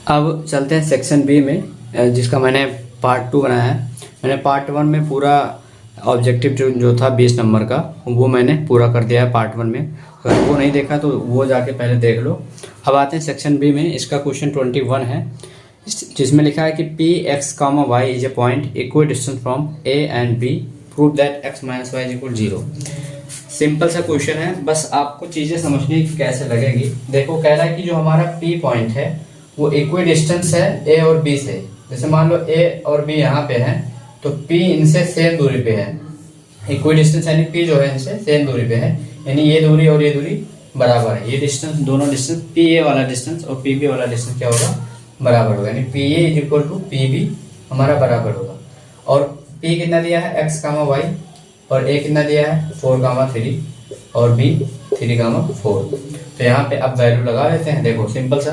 अब चलते हैं सेक्शन बी में, जिसका मैंने पार्ट 2 बनाया है। मैंने पार्ट 1 में पूरा ऑब्जेक्टिव जो था 20 नंबर का, वो मैंने पूरा कर दिया है पार्ट 1 में। अगर वो नहीं देखा तो वो जाके पहले देख लो। अब आते हैं सेक्शन बी में। इसका क्वेश्चन 21 है, जिसमें लिखा है कि P x comma y is a point equal distance from A and B, prove that x minus y is equal 0। Simple सा क्वेश्चन है, बस आपको चीज़ें समझनी कि कैसे लगेगी। देखो, कह रहा है कि जो हमारा पी पॉइंट है वो इक्वल डिस्टेंस है ए और बी से। जैसे मान लो ए और बी यहाँ पे है, तो पी इनसे सेम दूरी पे है। इक्वल डिस्टेंस यानी पी जो है इनसे सेम दूरी पे है, यानी ये दूरी और ये दूरी बराबर है। ये डिस्टेंस, दोनों डिस्टेंस, पी ए वाला डिस्टेंस और पी बी वाला डिस्टेंस क्या होगा, बराबर होगा। यानी P A is equal to P B हमारा बराबर होगा। और पी कितना दिया है, एक्स कामा वाई, और ए कितना दिया है 4 कामा 3, और बी 3 कामा 4। तो यहाँ पे अब वैल्यू लगा लेते हैं। देखो सिंपल सा,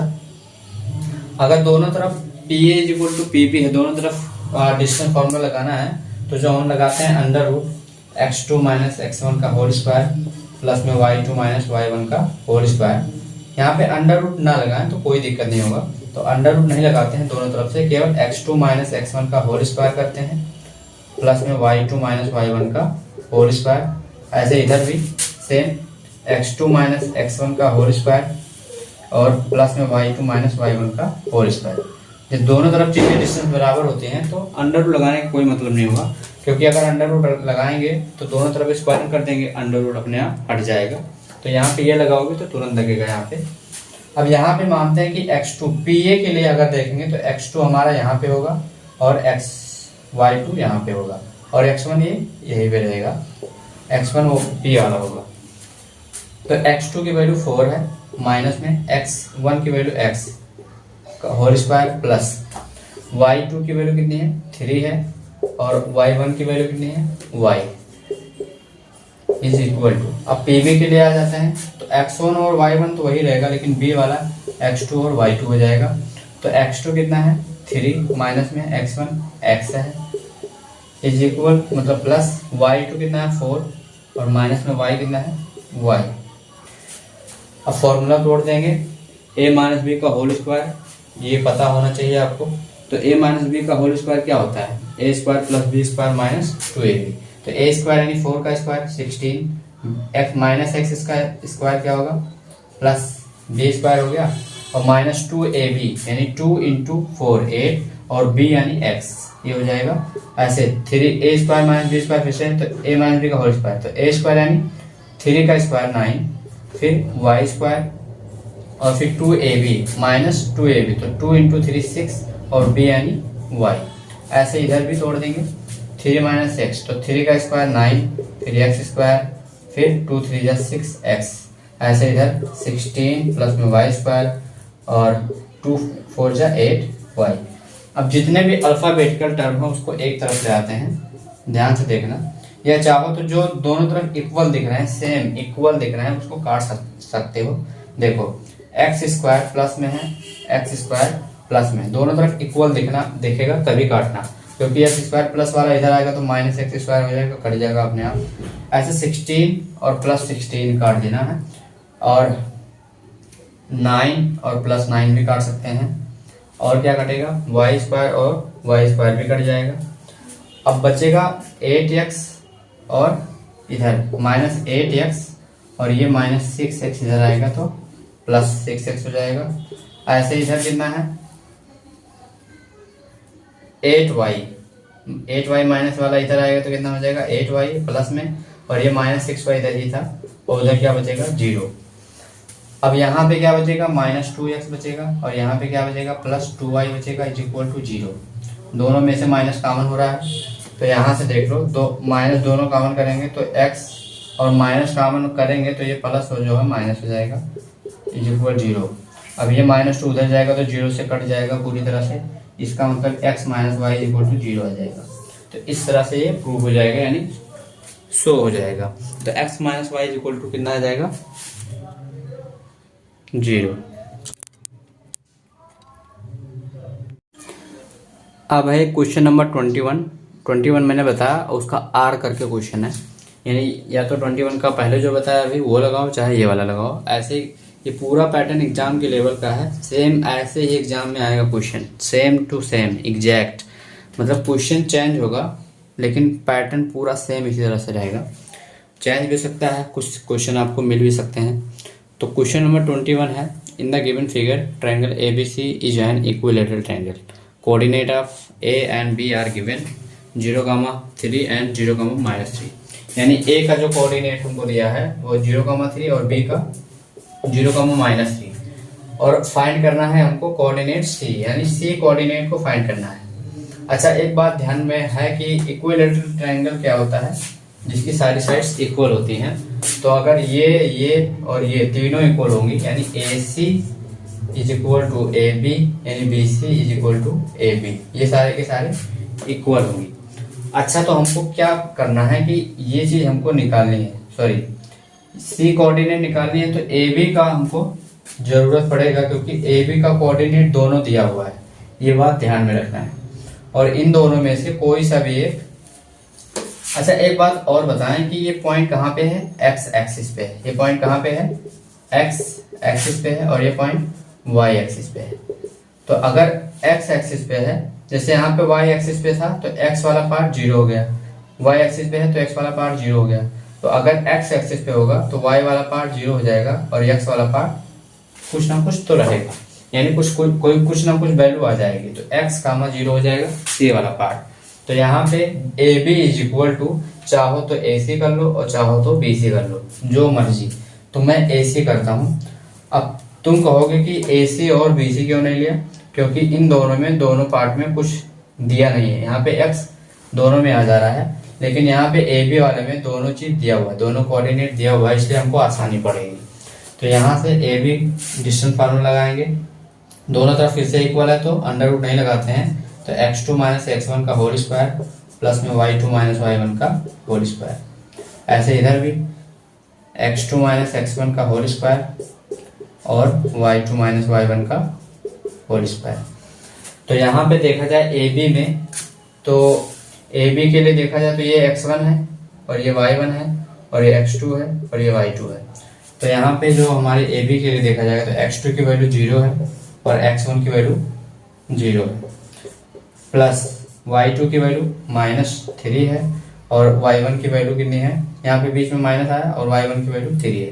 अगर दोनों तरफ P A is equal to P B है, दोनों तरफ डिस्टेंस फॉर्मूला लगाना है, तो जो हम लगाते हैं under root x2 minus x1 का होल स्क्वायर प्लस में y2 माइनस y1 का होल स्क्वायर। यहाँ पे अंडर रूट ना लगाएं तो कोई दिक्कत नहीं होगा, तो अंडर रूट नहीं लगाते हैं दोनों तरफ से, केवल x2 माइनस x1 का होल स्क्वायर करते हैं प्लस में y2 माइनस y1 का होल स्क्वायर। ऐसे इधर भी सेम x2 माइनस x1 का होल स्क्वायर और प्लस में y2 माइनस y1 का होल स्क्वायर। जब दोनों तरफ चीजें डिस्टेंस बराबर होती हैं तो अंडर रूट लगाने का कोई मतलब नहीं होगा, क्योंकि अगर अंडर रूट लगाएंगे तो दोनों तरफ स्क्वायर कर देंगे, अंडर रूट अपने आप हट जाएगा। तो यहाँ पे ये लगाओगे तो तुरंत लगेगा यहाँ पे। अब यहाँ पे मानते हैं कि x2 PA के लिए अगर देखेंगे तो x2 हमारा यहाँ पे होगा और y2 यहाँ पे होगा, और x1 ये यही पे रहेगा, x1 वो P वाला होगा। तो x2 की वैल्यू 4 है, माइनस में x1 की वैल्यू x का होल स्क्वायर प्लस y2 की वैल्यू कितनी है 3 है, और y1 की वैल्यू कितनी है y इज इक्वल टू। अब pb के लिए आ जाते हैं तो x1 और y1 तो वही रहेगा, लेकिन b वाला x2 और y2 हो जाएगा। तो x2 कितना है 3 माइनस में x1 x है इज इक्वल, मतलब प्लस y2 कितना है 4 और माइनस में y कितना है y। अब फॉर्मूला तोड़ देंगे, a माइनस बी का होल स्क्वायर, ये पता होना चाहिए आपको। तो a माइनस बी का होल स्क्वायर क्या होता है, a square plus B square minus 2ab। तो a स्क्वायर यानी 4 का स्क्वायर 16, x माइनस एक्स का स्क्वायर क्या होगा प्लस b स्क्वायर हो गया, और माइनस 2ab यानी 2 इंटू 4 8, और b यानी x, ये हो जाएगा ऐसे 3a square minus b square, फिर से तो a माइनस बी का होल स्क्वायर, तो a स्क्वायर यानी 3 का स्क्वायर 9, फिर y स्क्वायर और फिर 2ab माइनस 2ab, तो 2 इंटू 3 6, और b यानी y। ऐसे इधर भी तोड़ देंगे, 3 माइनस एक्स, तो 3 का स्क्वायर 9, फिर x स्क्वायर, फिर 2 3 जा 6x। ऐसे इधर 16 प्लस में y स्क्वायर और 2 4 जा 8y। अब जितने भी अल्फाबेटिकल टर्म है उसको एक तरफ ले आते हैं, ध्यान से देखना। या चाहो तो जो दोनों तरफ इक्वल दिख रहे हैं, सेम इक्वल दिख रहे हैं, उसको काट सकते हो। देखो एक्स स्क्वायर प्लस में है, एक्स स्क्वायर प्लस में, दोनों तरफ इक्वल दिखेगा तभी काटना, क्योंकि एक्स स्क्वायर प्लस वाला इधर आएगा तो माइनस एक्स स्क्वायर हो जाएगा, कट जाएगा अपने आप। ऐसे 16 और प्लस 16 काट देना है, और 9 और प्लस 9 भी काट सकते हैं। और क्या कटेगा, वाई स्क्वायर और वाई स्क्वायर भी कट जाएगा। अब बचेगा 8x और इधर माइनस 8x, और ये माइनस 6x इधर आएगा तो प्लस 6x हो जाएगा। ऐसे इधर कितना है 8y माइनस वाला इधर आएगा तो कितना हो जाएगा 8y प्लस में, और ये माइनस 6y इधर ही था, और उधर क्या बचेगा 0। अब यहाँ पे क्या बचेगा माइनस 2x बचेगा, और यहाँ पे क्या बचेगा प्लस 2y बचेगा इज इक्वल टू 0। दोनों में से माइनस कॉमन हो रहा है, तो यहाँ से देख लो, दो माइनस दोनों कॉमन करेंगे तो x, और माइनस कॉमन करेंगे तो ये प्लस हो जो है माइनस हो जाएगा इज इक्वल 0। अब ये माइनस 2 उधर जाएगा तो 0 से कट जाएगा पूरी तरह से, इसका मतलब x minus y is equal to 0 आ जाएगा। तो इस तरह से ये प्रूव हो जाएगा, यानी शो हो जाएगा। तो x minus y is equal to कितना आ जाएगा 0। अब है क्वेश्चन नंबर 21 मैंने बताया, उसका आर करके क्वेश्चन है, यानी या तो 21 का पहले जो बताया अभी वो लगाओ, चाहे ये वाला लगाओ। ऐसे ये पूरा पैटर्न एग्जाम के लेवल का है। सेम ऐसे ही एग्जाम में आएगा question, same to same exact, मतलब क्वेश्चन चेंज होगा लेकिन पैटर्न पूरा सेम इसी तरह से रहेगा। चेंज भी सकता है, कुछ क्वेश्चन आपको मिल भी सकते हैं। तो क्वेश्चन नंबर 21 है, in the given figure triangle ABC is an equilateral triangle, coordinate of A and B are given 0,3 and 0,-3। यानी A का जो कोऑर्डिनेट हमको दिया है वो 0,3 और B का 0,-3, और फाइंड करना है हमको कोऑर्डिनेट C, यानी C कोऑर्डिनेट को फाइंड करना है। अच्छा, एक बात ध्यान में है कि इक्विलैटरल ट्रायंगल क्या होता है, जिसकी सारी साइड्स इक्वल होती हैं। तो अगर ये और ये तीनों इक्वल होंगी, यानी AC is equal to AB, यानी BC is equal to AB, ये सारे के सारे इक्वल होंगी। अच्छा, तो हमको क्या करना है कि ये चीज हमको निकालनी है, सॉरी C कोऑर्डिनेट निकालनी है। तो AB का हमको जरूरत पड़ेगा, क्योंकि AB का कोऑर्डिनेट दोनों दिया हुआ है, ये बात ध्यान में रखना है। और इन दोनों में से कोई सा भी एक। अच्छा, एक बात और बताएं कि ये पॉइंट कहाँ पे है, एक्स एक्सिस पे है। ये पॉइंट कहाँ पे है, एक्स एक्सिस पे है, और ये पॉइंट वाई एक्सिस पे है। तो अगर एक्स एक्सिस पे है, जैसे यहाँ पे वाई एक्सिस पे था तो एक्स वाला पार्ट 0 हो गया, वाई एक्सिस पे है तो एक्स वाला पार्ट 0 हो गया। तो अगर एक्स एक्सिस पे होगा तो वाई वाला पार्ट 0 हो जाएगा और एक्स वाला पार्ट कुछ ना कुछ तो रहेगा, यानी कुछ ना कुछ वैल्यू आ जाएगी। तो x, 0 हो जाएगा C वाला पार्ट। तो यहाँ पे AB इज इक्वल टू, चाहो तो AC कर लो और चाहो तो BC कर लो, जो मर्जी। तो मैं AC करता हूँ। अब तुम कहोगे कि AC और BC क्यों नहीं लिया, क्योंकि इन दोनों में, दोनों पार्ट में कुछ दिया नहीं है। यहाँ पे x दोनों में आ जा रहा है, लेकिन यहाँ पे AB वाले में दोनों चीज दिया हुआ है, दोनों कोऑर्डिनेट दिया हुआ है, इसलिए हमको आसानी पड़ेगी। तो यहाँ से AB डिस्टेंस फार्मूला लगाएंगे, दोनों तरफ फिर से इक्वल है तो अंडर रूट नहीं लगाते हैं। तो x2 - x1 का होल स्क्वायर प्लस में y2 - y1 का होल स्क्वायर। ऐसे इधर भी x2 - x1 का होल स्क्वायर और y2 - y1 का होल स्क्वायर। तो यहाँ पे देखा जाए AB में, तो AB के लिए देखा जाए तो ये x1 है और ये y1 है और ये x2 है और ये y2 है। तो यहाँ पे जो हमारे AB के लिए देखा जाएगा तो x2 की वैल्यू 0 है और x1 की वैल्यू 0 है, प्लस y2 की वैल्यू -3 है और y1 की वैल्यू कितनी है, यहाँ पे बीच में माइनस आया और y1 की वैल्यू 3 है,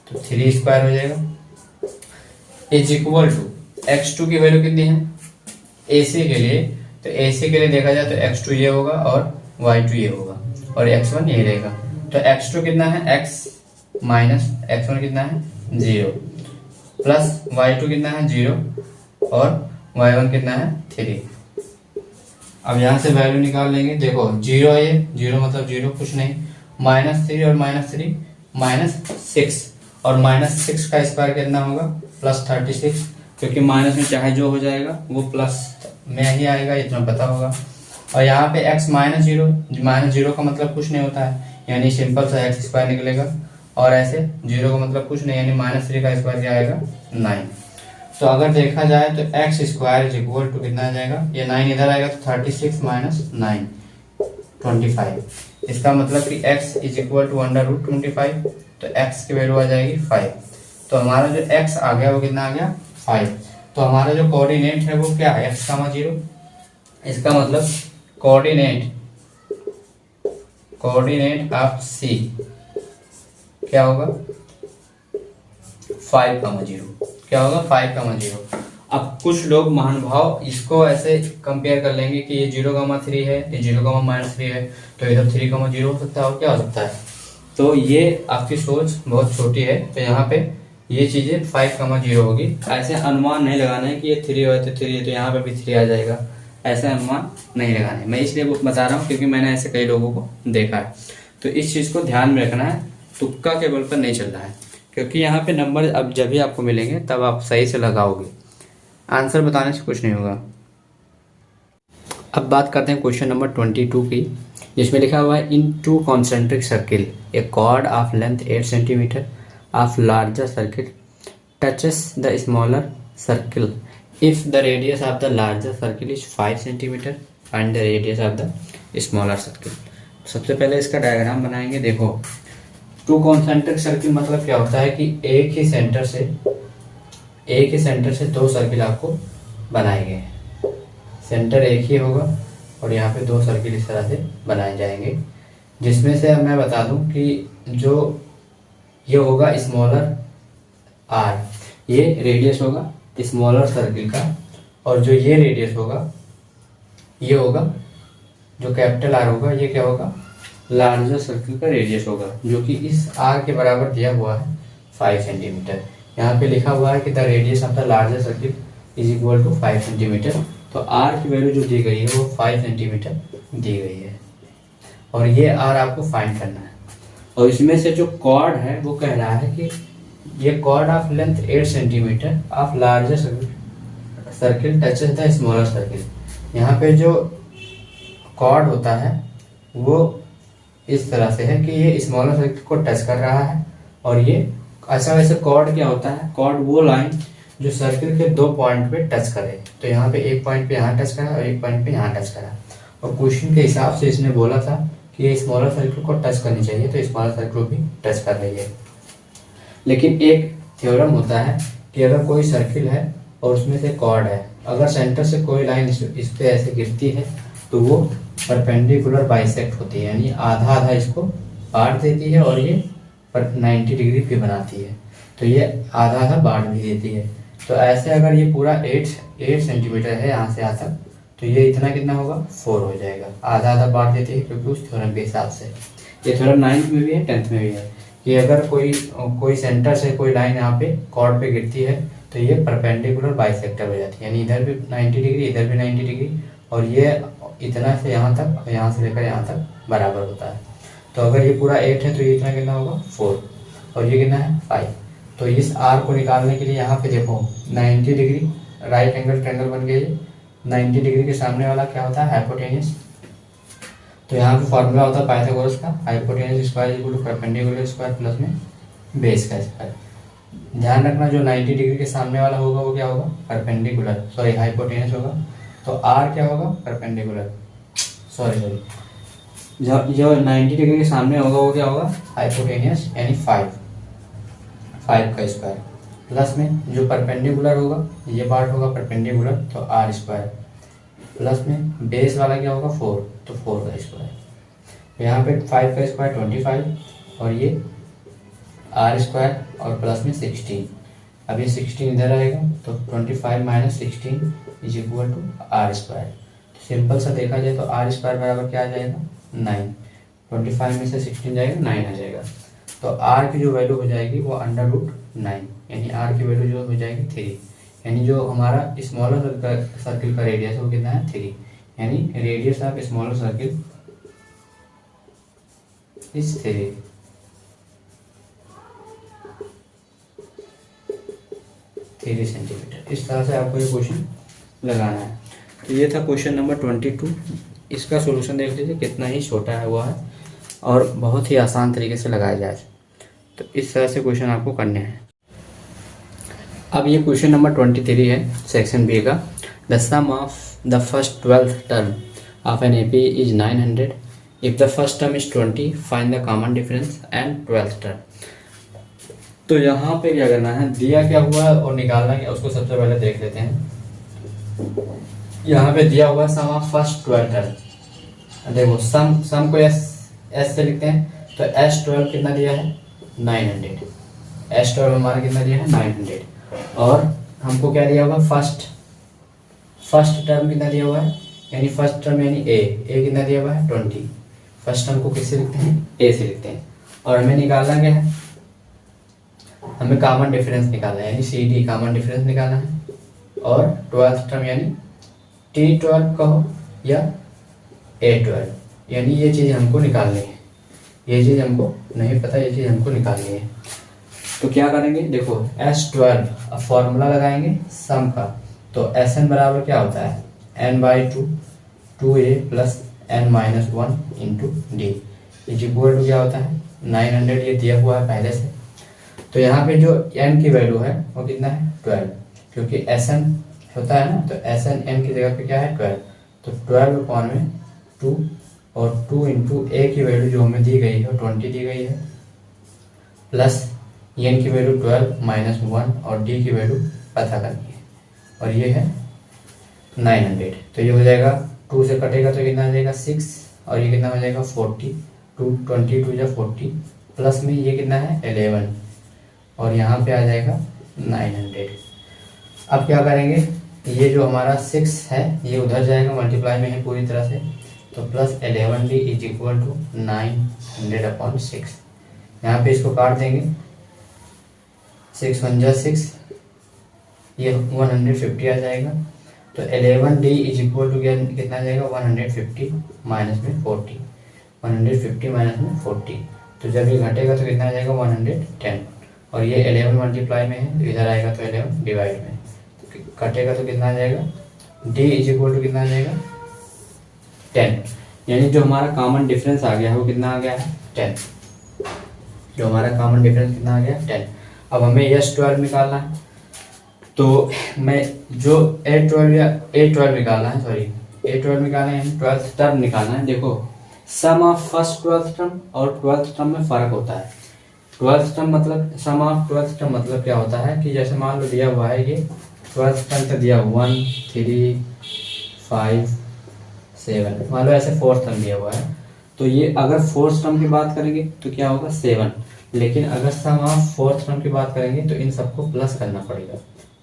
तो 3 स्क्वायर हो जाएगा। इज इक्वल टू x2 की वैल्यू कितनी है AC के लिए, तो AC के लिए देखा जाए तो x2 ये होगा और y2 ये होगा और x1 ये रहेगा। तो x2 कितना है, x माइनस x1 कितना है 0, प्लस y2 कितना है 0 और y1 कितना है 3। अब यहाँ से वैल्यू निकाल लेंगे। देखो 0 है, ये 0 मतलब 0 कुछ नहीं, -3 और -3 -6, और -6 का स्क्वायर कितना होगा +36, क्योंकि माइनस में चाहे जो हो जाएगा वो प्लस में ही आएगा, इतना पता होगा। और यहाँ पे x -0 का मतलब कुछ नहीं होता है, यानी सिंपल सा x स्क्वायर निकलेगा, और ऐसे 0 का मतलब कुछ नहीं, यानी -3 का स्क्वायर क्या आएगा 9। तो अगर देखा जाए तो x square is equal to कितना आ जाएगा, ये 9 इधर आएगा तो 36 - 9 25। इसका मतलब कि x इज इक्वल टू √25, तो x की वैल्यू आ जाएगी 5। तो हमारा जो x आ गया वो कितना आ गया 5। तो हमारा जो कोऑर्डिनेट है वो क्या है, x, 0। इसका मतलब कोऑर्डिनेट ऑफ C क्या होगा 5,0, क्या होगा 5,0। अब कुछ लोग महानुभाव इसको ऐसे कंपेयर कर लेंगे कि ये 0,3 है, ये 0,-3 है, तो इधर 3,0 हो सकता है, और क्या हो सकता है। तो ये आपकी सोच बहुत छोटी है। तो यहाँ पे ये चीजें 5,0 होगी। ऐसे अनुमान नहीं लगाना है कि ये 3 है तो 3 है तो यहाँ पे भी 3 आ जाएगा, ऐसा अनुमान नहीं लगाना है। मैं इसलिए बता रहा हूँ क्योंकि मैंने ऐसे कई लोगों को देखा है। तो इस चीज को ध्यान में रखना है, तुक्का के बल पर नहीं चल रहा है, क्योंकि यहाँ पे नंबर अब जब भी आपको मिलेंगे तब आप सही से लगाओगे, आंसर बताने से कुछ नहीं होगा। अब बात करते हैं क्वेश्चन नंबर 22 की, जिसमें लिखा हुआ है in 2 concentric circle a chord of length 8 centimetre of larger circle touches the smaller circle if the radius of the larger circle is 5 centimetre find the radius of the smaller circle. सबसे पहले इसका diagram बनाएंगे। देखो to concentric circle मतलब क्या होता है कि एक ही सेंटर से दो सर्किल आपको बनाए गए हैं। सेंटर एक ही होगा और यहाँ पे दो सर्किल इस तरह से बनाए जाएंगे, जिसमें से अब मैं बता दूं कि जो ये होगा स्मॉलर आर, ये रेडियस होगा स्मॉलर सर्किल का, और जो ये रेडियस होगा ये होगा जो कैपिटल आर होगा, ये क्या होगा लार्जर सर्किल का रेडियस होगा, जो कि इस आर के बराबर दिया हुआ है 5 सेंटीमीटर। यहाँ पे लिखा हुआ है कि the radius of the larger circle is equal to 5 centimetre. तो आर की वैल्यू जो दी गई है वो 5 सेंटीमीटर दी गई है, और ये आर आपको फाइंड करना है। और इसमें से जो कॉर्ड है वो कह रहा है कि ये chord of length 8 centimetre of larger circle touches the smaller circle. यहाँ पे जो कॉर्ड होता है वो इस तरह से है कि ये स्मॉलर सर्किल को टच कर रहा है, और ये अच्छा वैसे कॉर्ड क्या होता है, कॉर्ड वो लाइन जो सर्किल के दो पॉइंट पे टच करे। तो यहाँ पे एक पॉइंट पे यहाँ टच करा और एक पॉइंट पे यहाँ टच करा, और क्वेश्चन के हिसाब से इसने बोला था कि ये स्मॉलर सर्किल को टच करनी चाहिए, तो स्मॉलर सर्किल को भी टच कर रही है। लेकिन एक थ्योरम होता है कि अगर कोई सर्किल है और उसमें से कॉर्ड है, अगर सेंटर से कोई लाइन इस पे ऐसे गिरती है तो वो परपेंडिकुलर बाइसेक्ट होती है, यानी आधा आधा इसको बांट देती है और ये 90 डिग्री पे बनाती है, तो ये आधा आधा बांट भी देती है। तो ऐसे अगर ये पूरा 8 सेंटीमीटर है यहाँ से यहाँ तक, तो ये इतना कितना होगा 4 हो जाएगा, आधा आधा बांट देती है, क्योंकि उस थ्योरम के हिसाब से। ये थ्योरम 9th में भी है 10th में भी है कि अगर कोई सेंटर से कोई लाइन यहाँ पे कॉर्ड पे गिरती है तो ये परपेंडिकुलर बाइसेक्टर हो जाती है, यानी इधर भी 90 डिग्री इधर भी 90 डिग्री, और ये इतना से यहाँ तक और यहाँ से लेकर यहाँ तक बराबर होता है। तो अगर ये पूरा 8 है तो ये इतना कितना होगा 4, और ये कितना है 5। तो इस आर को निकालने के लिए यहाँ पे देखो 90 डिग्री राइट एंगल ट्रायंगल बन गया। 90 डिग्री के सामने वाला क्या होता है हाइपोटेन्यूस। तो यहाँ पे फॉर्मूला होता है पाइथागोरस का, hypotenuse square equal to perpendicular square plus में बेस का स्क्वायर। ध्यान रखना जो 90 डिग्री के सामने वाला होगा वो क्या होगा परपेंडिकुलर, सॉरी हाइपोटेन्यूस होगा, तो आर क्या होगा परपेंडिकुलर, सॉरी जो 90 डिग्री के सामने होगा वो क्या होगा हाइपोटेन्यूस, यानी 5 का स्क्वायर, प्लस में जो परपेंडिकुलर होगा ये पार्ट होगा परपेंडिकुलर, तो आर स्क्वायर, प्लस में बेस वाला क्या होगा 4, तो 4 का स्क्वायर। यहाँ पे 5 का स्क्वायर 25, और ये आर स्क्वायर और प्लस में 16। अब ये 16 इधर आएगा तो 25 minus 16 is equal to R square. Simple सा देखा जाए तो आर स्क्वायर बराबर क्या आ जाएगा 9। 25 में से 16 जाएगा 9 आ जाएगा, तो आर की जो वैल्यू हो जाएगी वो √9, यानी आर की वैल्यू जो हो जाएगी 3, यानी जो हमारा स्मॉलर सर्किल का रेडियस है वो कितना है 3, यानी radius of smaller circle is 3 centimetre. इस तरह से आपको ये क्वेश्चन लगाना है। तो ये था क्वेश्चन नंबर 22। इसका सॉल्यूशन देख लीजिए कितना ही छोटा है हुआ है और बहुत ही आसान तरीके से लगाया जाए। तो इस तरह से क्वेश्चन आपको करने हैं। अब ये क्वेश्चन नंबर 23 है सेक्शन बी का। The sum of the first 12th term of an AP is 900 if the first term is 20 find the common difference and 12th term. तो यहाँ पे क्या करना है, दिया क्या हुआ है और निकालना है उसको सबसे पहले देख लेते हैं। यहाँ पे दिया हुआ सम ऑफ फर्स्ट 12 टर्म। देखो सम को एस से लिखते हैं, तो S12 कितना दिया है 900, S12 हमारा कितना दिया है 900, और हमको क्या दिया हुआ फर्स्ट टर्म कितना दिया हुआ है, यानी फर्स्ट टर्म यानी ए कितना दिया हुआ है 20। फर्स्ट टर्म को किससे लिखते हैं ए से लिखते हैं, और हमें निकालना क्या है, हमें कॉमन डिफरेंस निकालना है, यानी CD कॉमन डिफरेंस निकालना है, और 12th टर्म यानी T12 कहो या A12, यानी ये चीज़ हमको निकालनी है। ये चीज़ हमको नहीं पता, ये चीज़ हमको निकालनी है। तो क्या करेंगे, देखो S12 अब फॉर्मूला लगाएंगे सम का, तो Sn बराबर क्या होता है n/2 2a plus n-1 into D is equal to क्या होता है 900, ये दिया हुआ है पहले से। तो यहाँ पे जो n की वैल्यू है वो कितना है 12, क्योंकि Sn होता है ना, तो Sn n की जगह पे क्या है 12, तो 12/2 और 2 इंटू ए की वैल्यू जो हमें दी गई है 20 दी गई है, प्लस एन की वैल्यू 12 माइनस 1 और डी की वैल्यू पता करनी है, और ये है 900। तो ये हो जाएगा 2 से कटेगा तो कितना आ जाएगा 6, और ये कितना हो जाएगा 40, 22 या 40, प्लस में ये कितना है 11, और यहाँ पे आ जाएगा 900। अब क्या करेंगे, ये जो हमारा 6 है ये उधर जाएगा, मल्टीप्लाई में है पूरी तरह से, तो plus 11D is equal to 900/6। यहाँ पे इसको काट देंगे, 6 1 जा 6, ये 150 आ जाएगा। तो 11D इज इक्वल टू कितना आ जाएगा 150 माइनस में 40, 150 माइनस में 40, तो जब ये घटेगा तो कितना आ जाएगा 110, और ये 11 मल्टीप्लाई में है तो इधर आएगा तो 11 डिवाइड में, तो कटेगा तो कितना आ जाएगा D इज इक्वल टू कितना आ जाएगा 10, यानी जो हमारा कॉमन डिफरेंस आ गया है वो कितना आ गया है 10। जो हमारा कॉमन डिफरेंस कितना आ गया 10। अब हमें S12 निकालना है, तो मैं जो A12 या A12 निकालना है, सॉरी A12 निकालना है, 12th टर्म निकालना है। देखो सम ऑफ फर्स्ट 12th टर्म और 12th टर्म में फ़र्क होता है। 12th टर्म मतलब सम ऑफ 12th टर्म मतलब क्या होता है कि जैसे मान लो दिया हुआ है ये 12th टर्म का दिया 1 3 5 7, मान लो ऐसे 4th टर्म दिया हुआ है, तो ये अगर 4th टर्म की बात करेंगे तो क्या होगा 7, लेकिन अगर सम ऑफ 4th टर्म की बात करेंगे तो इन सबको प्लस करना पड़ेगा,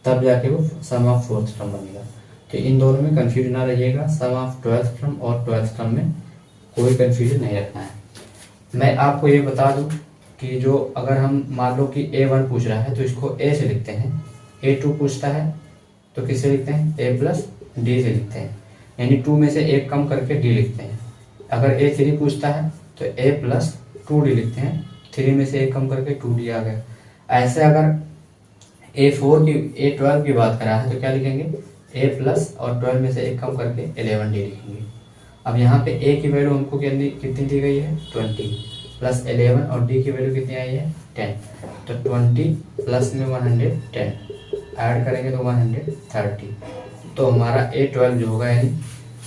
तब जाके वो सम ऑफ 4th टर्म बनेगा। तो इन दोनों में कंफ्यूजन ना रहिएगा, सम ऑफ 12th टर्म और 12th टर्म में कोई कंफ्यूजन नहीं रखना है। मैं आपको ये बता दूं कि जो अगर हम मान लो कि A1 पूछ रहा है तो इसको A से लिखते हैं, A2 पूछता है तो किससे लिखते हैं A प्लस D से लिखते हैं, यानी 2 में से 1 कम करके D लिखते हैं। अगर A3 पूछता है तो A प्लस 2D लिखते हैं, 3 में से 1 कम करके 2D आ गया। ऐसे अगर A12 की बात करा है तो क्या लिखेंगे A प्लस और 12 में से 1 कम करके 11D लिखेंगे। अब यहाँ पे A की वैल्यू हमको कितनी दी गई है 20, प्लस 11 और D की वैल्यू कितनी आई है 10, तो 20 प्लस में 110 ऐड करेंगे तो 130, तो हमारा A12 जो होगा यानी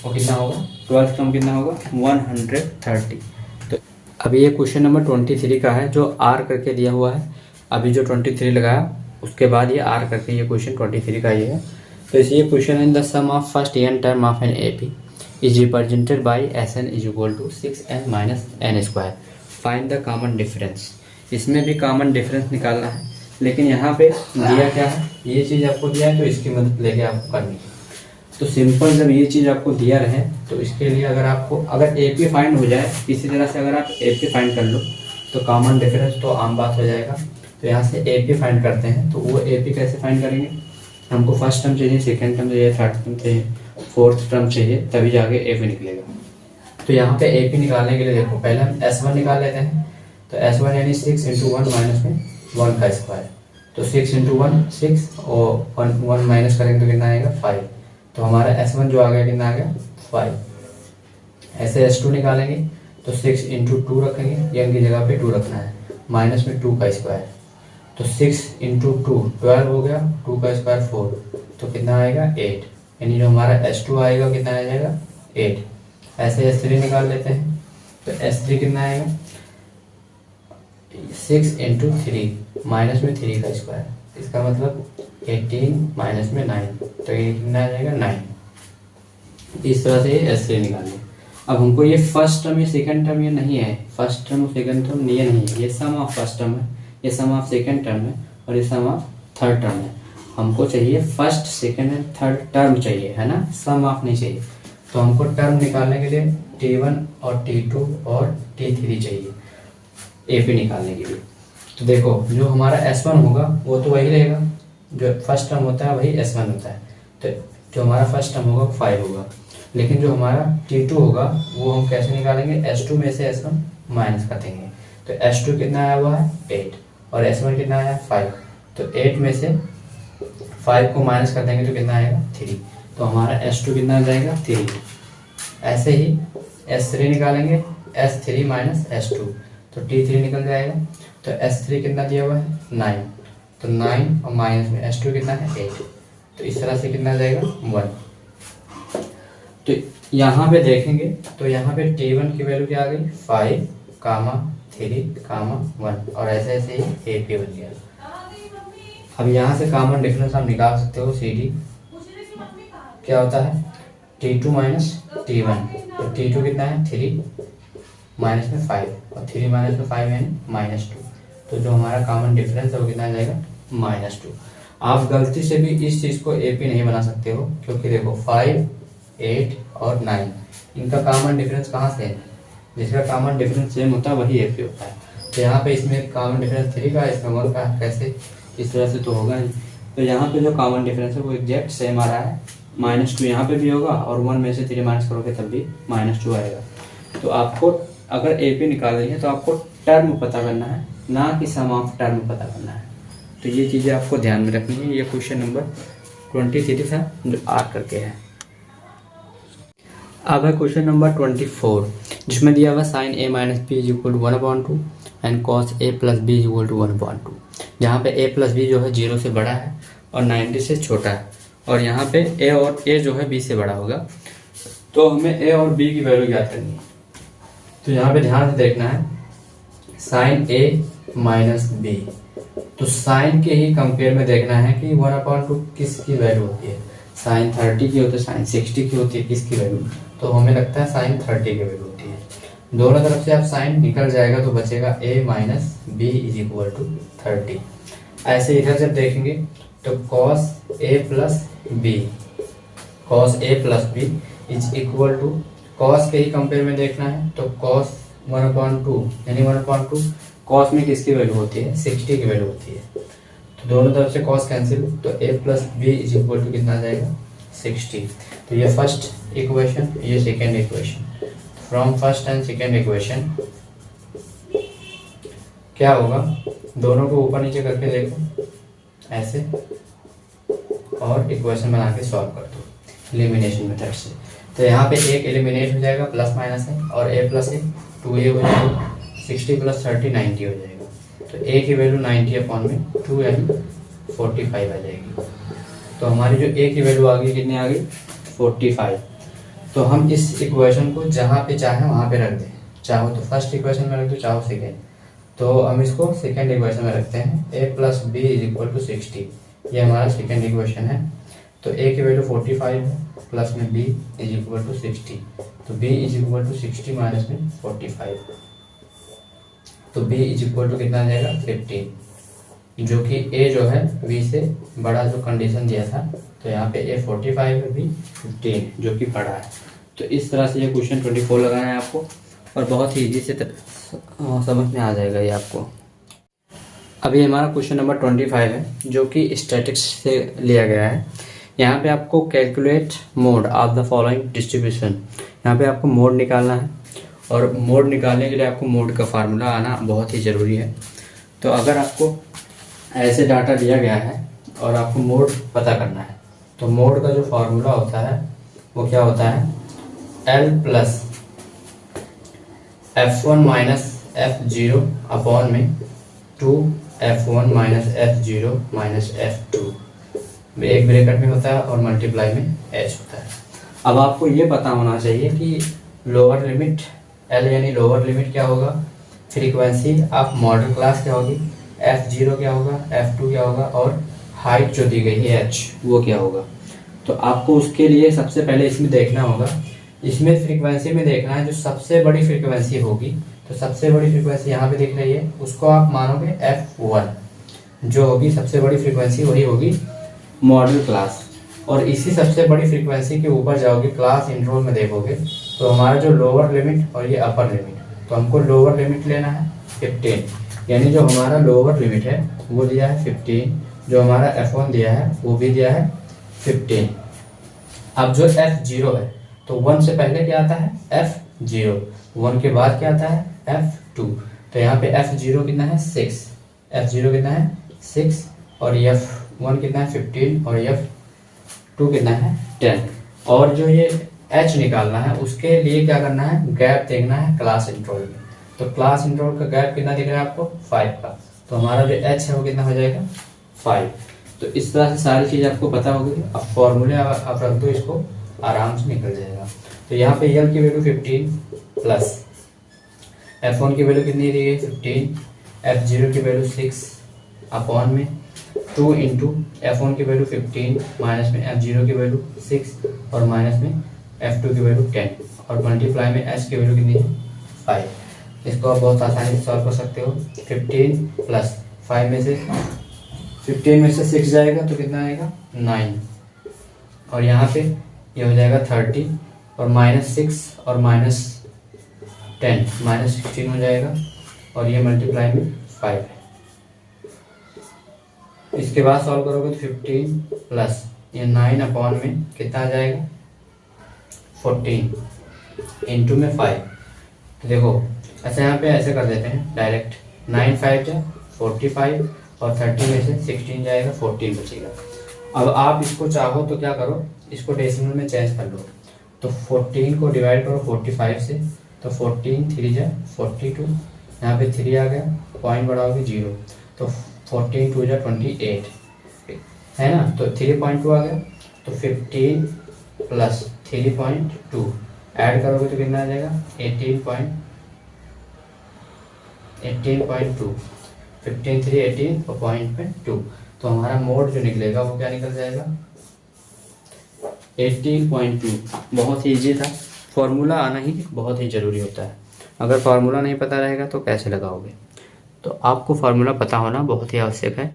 वो कितना होगा 12th टर्म कितना होगा 130। तो अभी ये क्वेश्चन नंबर 23 का है जो R करके दिया हुआ है। अभी जो 23 लगाया उसके बाद ये R करके ये क्वेश्चन 23 का ये है। तो इस ये question in the sum of first n term of an AP is represented by Sn is equal to 6n minus n square. Find the common difference. इसमें भी कॉमन डिफरेंस निकालना है, लेकिन यहाँ पे दिया क्या है, ये चीज़ आपको दिया है तो इसकी मदद लेके आपको करनी है। तो सिंपल जब ये चीज़ आपको दिया रहे तो इसके लिए अगर AP फाइंड हो जाए किसी तरह से, अगर आप AP फाइंड कर लो तो कॉमन डिफरेंस तो आम बात हो जाएगा। तो यहाँ से AP फाइंड करते हैं, तो वो AP कैसे फाइंड करेंगे, हमको फर्स्ट टर्म चाहिए, सेकेंड टर्म चाहिए, थर्ड टर्म चाहिए, फोर्थ टर्म चाहिए, तभी जाके AP निकलेगा। तो यहाँ पे AP निकालने के लिए देखो पहले हम S1 निकाल लेते हैं। तो S1 यानी 6 × 1 माइनस में 1 का स्क्वायर, तो 6 × 1 6 और 1 माइनस करेंगे तो कितना आएगा 5, तो हमारा S1 जो आ गया कितना आ गया 5। ऐसे S2 निकालेंगे तो 6 × 2 रखेंगे, n की जगह पे 2 रखना है, माइनस में 2 का स्क्वायर, तो 6 × 2 12 हो गया, 2 का स्क्वायर 4, तो कितना आएगा 8, यानी जो हमारा S2 आएगा कितना आ जाएगा 8। ऐसे S3 निकाल लेते हैं, तो S3 कितना आएगा 6 × 3 माइनस में 3 का स्क्वायर, इसका मतलब 18 माइनस में 9, तो ये कितना आ जाएगा 9। इस तरह से ये S3 निकालें। अब हमको ये फर्स्ट टर्म, ये सेकंड टर्म ये नहीं है, फर्स्ट टर्म और सेकंड टर्म ये नहीं है, ये सम ऑफ फर्स्ट टर्म है, ये सम ऑफ सेकंड टर्म है और ये सम ऑफ थर्ड टर्म है। हमको चाहिए first second and third term चाहिए, है ना, सम ऑफ नहीं चाहिए। तो हमको टर्म निकालने के लिए T1 और T2 और T3 चाहिए AP निकालने के लिए। तो देखो जो हमारा S1 होगा वो तो वही रहेगा, जो फर्स्ट टर्म होता है वही S1 होता है, तो जो हमारा फर्स्ट टर्म होगा 5 होगा। लेकिन जो हमारा T2 होगा वो हम कैसे निकालेंगे, S2 में से S1 माइनस कर देंगे, तो S2 कितना आया हुआ है 8 और S1 कितना आया 5, तो 8 में से 5 को माइनस कर देंगे तो कितना आएगा 3, तो हमारा S2 कितना आ जाएगा 3। ऐसे ही S3 निकालेंगे, S3 माइनस S2, तो T3 निकल जाएगा, तो S3 कितना दिया हुआ है 9, तो 9 और माइनस में S2 कितना है 8, तो इस तरह से कितना आ जाएगा 1। तो यहाँ पे देखेंगे तो यहाँ पे T1 की वैल्यू क्या आ गई 5, 3 कामन 1 और ऐसे ऐसे ही ए पी बन गया। अब यहाँ से कॉमन डिफरेंस आप निकाल सकते हो सी डी क्या होता है T2 माइनस T1। तो T2 कितना है 3 माइनस में 5 और 3 माइनस में 5 यानी -2। तो जो हमारा कॉमन डिफरेंस है वो कितना आ जाएगा -2। आप गलती से भी इस चीज़ को ए पी नहीं बना सकते हो क्योंकि देखो 5, 8 और 9 इनका कॉमन डिफरेंस कहाँ से है, जिसका कॉमन डिफरेंस सेम होता है वही ए पी होता है। तो यहाँ पे इसमें कॉमन डिफरेंस 3 का इसमें 1 का कैसे, इस तरह से तो होगा नहीं। तो यहाँ पे जो कॉमन डिफरेंस है वो एग्जैक्ट सेम आ रहा है, -2 यहाँ पे भी होगा और 1 में से 3 माइनस करोगे तब भी -2 आएगा। तो आपको अगर ए पी निकालनी है तो आपको टर्म पता करना है, ना कि सम ऑफ टर्म पता करना है। तो ये चीज़ें आपको ध्यान में रखनी है। ये क्वेश्चन नंबर 23 था जो आर करके है। अब है क्वेश्चन नंबर 24 जिसमें दिया हुआ sine a minus B is equal to 1/2 and cos a plus B is equal to 1/2। जहाँ पे a प्लस बी जो है 0 से बड़ा है और 90 से छोटा है और यहाँ पे a और a जो है b से बड़ा होगा। तो हमें a और b की वैल्यू ज्ञात करनी है। तो यहाँ पे ध्यान से देखना है साइन a माइनस बी, तो साइन के ही कंपेयर में देखना है कि 1/2 किसकी वैल्यू होती है। साइन 30 की होती है, साइन 60 की होती है, किसकी वैल्यू, तो हमें लगता है साइन 30 की वैल्यू होती है। दोनों तरफ से आप साइन निकल जाएगा तो बचेगा a minus B is equal to 30। ऐसे इधर जब देखेंगे तो cos a plus B, cos a plus B is equal to, cos के ही कंपेयर में देखना है तो कॉस 1/2 यानी 1/2 कॉस में किसकी वैल्यू होती है 60 की वैल्यू होती है। तो दोनों तरफ से कॉस कैंसिल तो a plus B is equal to कितना आ जाएगा 60। तो ये फर्स्ट इक्वेशन, ये second equation. From first and second equation क्या होगा, दोनों को ऊपर नीचे करके देखो ऐसे और इक्वेशन बना के सॉल्व कर दो एलिमिनेशन मेथड से। तो यहाँ पे एक एलिमिनेट हो जाएगा प्लस माइनस है और a प्लस है 2a हो जाएगा, 60 प्लस 30 90 हो जाएगा। तो a की वैल्यू 90/2 यानी 45 आ जाएगी। तो हमारी जो a की वैल्यू आ गई कितनी आ गई 45। तो हम इस इक्वेशन को जहाँ पे चाहें वहाँ पे रख दें, चाहो तो फर्स्ट इक्वेशन में रख दो चाहो सेकेंड। तो हम इसको सेकेंड इक्वेशन में रखते हैं a plus B is equal to 60, ये हमारा सेकेंड इक्वेशन है। तो a की वैल्यू 45 है प्लस में b इज इक्वल टू 60, तो b is equal to 60 minus में 45, तो b इज इक्वल टू कितना आ जाएगा 15, जो कि a जो है b से बड़ा जो कंडीशन दिया था। तो यहाँ पे a 45 है, b 15 जो कि बड़ा है। तो इस तरह से ये क्वेश्चन 24 लगाना है आपको और बहुत ही ईजी से समझ में आ जाएगा ये आपको। अभी हमारा क्वेश्चन नंबर 25 है जो कि स्टैटिक्स से लिया गया है। यहाँ पे आपको calculate mode of the following distribution, यहाँ पे आपको मोड निकालना है और मोड निकालने के लिए आपको मोड का फार्मूला आना बहुत ही ज़रूरी है। तो अगर आपको ऐसे डाटा दिया गया है और आपको मोड पता करना है तो मोड का जो फार्मूला होता है वो क्या होता है L plus F1 minus F0 upon में 2F1 minus F0 minus F2, एक ब्रैकेट में होता है और मल्टीप्लाई में H होता है। अब आपको ये पता होना चाहिए कि लोअर लिमिट L यानी लोअर लिमिट क्या होगा, फ्रीक्वेंसी ऑफ मॉडल क्लास क्या होगी, F0 क्या होगा, F2 क्या होगा और हाइट जो दी गई है H वो क्या होगा। तो आपको उसके लिए सबसे पहले इसमें देखना होगा, इसमें फ्रीक्वेंसी में देखना है जो सबसे बड़ी फ्रीक्वेंसी होगी। तो सबसे बड़ी फ्रीक्वेंसी यहाँ पे दिख रही है, उसको आप मानोगे F1, जो होगी सबसे बड़ी फ्रीक्वेंसी वही होगी मॉडल क्लास। और इसी सबसे बड़ी फ्रीक्वेंसी के ऊपर जाओगे क्लास इंटरवल में देखोगे तो हमारा जो लोअर लिमिट और ये अपर लिमिट, तो हमको लोअर लिमिट लेना है 15, यानी जो हमारा लोअर लिमिट है वो दिया है 15, जो हमारा F1 दिया है वो भी दिया है 15। अब जो F0 है तो 1 से पहले क्या आता है F0, 1 के बाद क्या आता है F2। तो यहाँ पे F0 कितना है 6, F0 कितना है 6 और F1 कितना है 15 और F2 कितना है 10। और जो ये H निकालना है उसके लिए क्या करना है, गैप देखना है क्लास इंटरवल में। तो क्लास इंटरवल का गैप कितना दिख रहा है आपको 5 का, तो हमारा जो H है वो कितना हो जाएगा 5। तो इस तरह से सारी चीज़ आपको पता होगी। अब फॉर्मूले आप रख दो, इसको आराम से निकल जाएगा। तो यहाँ पे L की वैल्यू 15 प्लस F1 की वैल्यू कितनी दी गई 15, F0 की वैल्यू 6 अपॉन में 2 इंटू F1 की वैल्यू 15 माइनस में F0 की वैल्यू 6 और माइनस में F2 की वैल्यू 10 और मल्टीप्लाई में H की वैल्यू कितनी है 5। इसको आप बहुत आसानी से सॉल्व कर सकते हो। 15 प्लस 5 में से 15 में से 6 जाएगा तो कितना आएगा 9 और यहाँ पे ये हो जाएगा 30 और -6 और -10 -16 हो जाएगा और ये मल्टीप्लाई में 5 है। इसके बाद सॉल्व करोगे तो 15 प्लस ये 9 अपॉन में कितना आ जाएगा 14 इंटू में 5। तो देखो अच्छा यहाँ पे ऐसे कर देते हैं डायरेक्ट 9 5 जा 45 और 30 में से 16 जाएगा 14 बचेगा। अब आप इसको चाहो तो क्या करो, इसको डेसिमल में चेंज कर लो। तो 14 को डिवाइड करो 45 से, तो 14 3 जा 42, यहाँ पे 3 आ गया, पॉइंट बढ़ाओगे 0, तो 14 2 जा 28 है ना, तो 3.2 आ गया। तो 15 प्लस 3.2 ऐड करोगे तो कितना आ जाएगा 18.2, 15 3 18 और पॉइंट में 2, तो हमारा मोड जो निकलेगा वो क्या निकल जाएगा 18.2। बहुत ही ईजी था, फॉर्मूला आना ही बहुत ही ज़रूरी होता है। अगर फार्मूला नहीं पता रहेगा तो कैसे लगाओगे, तो आपको फार्मूला पता होना बहुत ही आवश्यक है।